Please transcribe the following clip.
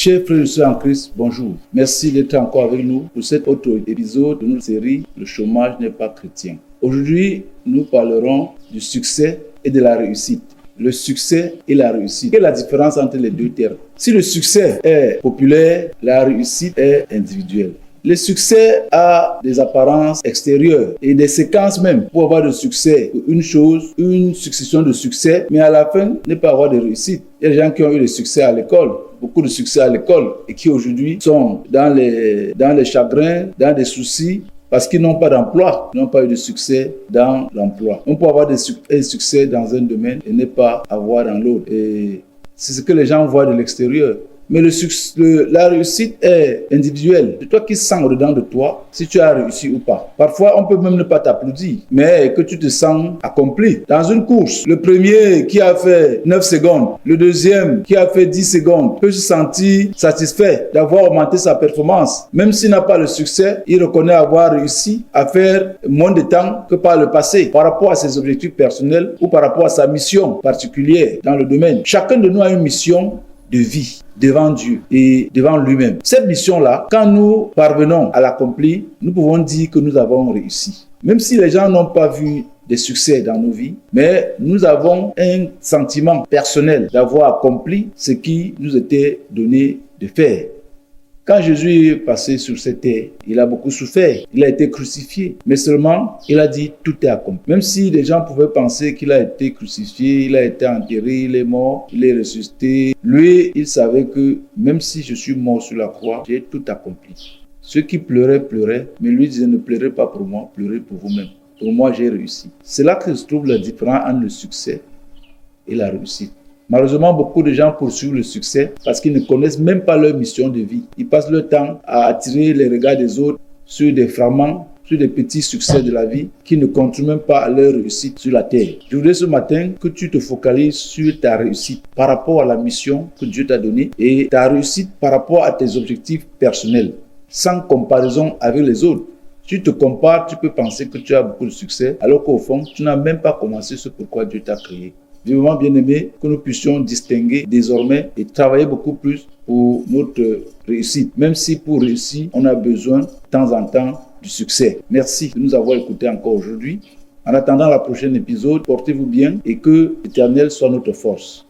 Chers frères et sœurs en Christ, bonjour. Merci d'être encore avec nous pour cet autre épisode de notre série « Le chômage n'est pas chrétien ». Aujourd'hui, nous parlerons du succès et de la réussite. Le succès et la réussite. Quelle est la différence entre les deux termes? Si le succès est populaire, la réussite est individuelle. Le succès a des apparences extérieures et des séquences même pour avoir de succès. Une chose, une succession de succès, mais à la fin, ne pas avoir de réussite. Il y a des gens qui ont eu le succès à l'école, beaucoup de succès à l'école et qui aujourd'hui sont dans les chagrins, dans des soucis parce qu'ils n'ont pas d'emploi, ils n'ont pas eu de succès dans l'emploi. On peut avoir un succès dans un domaine et ne pas avoir dans l'autre. Et c'est ce que les gens voient de l'extérieur. Mais la réussite est individuelle. C'est toi qui sens au-dedans de toi si tu as réussi ou pas. Parfois, on peut même ne pas t'applaudir, mais que tu te sens accompli. Dans une course, le premier qui a fait 9 secondes, le deuxième qui a fait 10 secondes peut se sentir satisfait d'avoir augmenté sa performance. Même s'il n'a pas le succès, il reconnaît avoir réussi à faire moins de temps que par le passé par rapport à ses objectifs personnels ou par rapport à sa mission particulière dans le domaine. Chacun de nous a une mission de vie devant Dieu et devant lui-même. Cette mission-là, quand nous parvenons à l'accomplir, nous pouvons dire que nous avons réussi. Même si les gens n'ont pas vu des succès dans nos vies, mais nous avons un sentiment personnel d'avoir accompli ce qui nous était donné de faire. Quand Jésus est passé sur cette terre, il a beaucoup souffert. Il a été crucifié. Mais seulement, il a dit, tout est accompli. Même si les gens pouvaient penser qu'il a été crucifié, il a été enterré, il est mort, il est ressuscité. Lui, il savait que même si je suis mort sur la croix, j'ai tout accompli. Ceux qui pleuraient, pleuraient. Mais lui disait, ne pleurez pas pour moi, pleurez pour vous-même. Pour moi, j'ai réussi. C'est là que se trouve la différence entre le succès et la réussite. Malheureusement, beaucoup de gens poursuivent le succès parce qu'ils ne connaissent même pas leur mission de vie. Ils passent leur temps à attirer les regards des autres sur des fragments, sur des petits succès de la vie qui ne contribuent même pas à leur réussite sur la terre. Je voudrais ce matin que tu te focalises sur ta réussite par rapport à la mission que Dieu t'a donnée et ta réussite par rapport à tes objectifs personnels, sans comparaison avec les autres. Si tu te compares, tu peux penser que tu as beaucoup de succès alors qu'au fond, tu n'as même pas commencé ce pourquoi Dieu t'a créé. Vivement bien-aimé, que nous puissions distinguer désormais et travailler beaucoup plus pour notre réussite. Même si pour réussir, on a besoin de temps en temps du succès. Merci de nous avoir écoutés encore aujourd'hui. En attendant le prochain épisode, portez-vous bien et que l'Éternel soit notre force.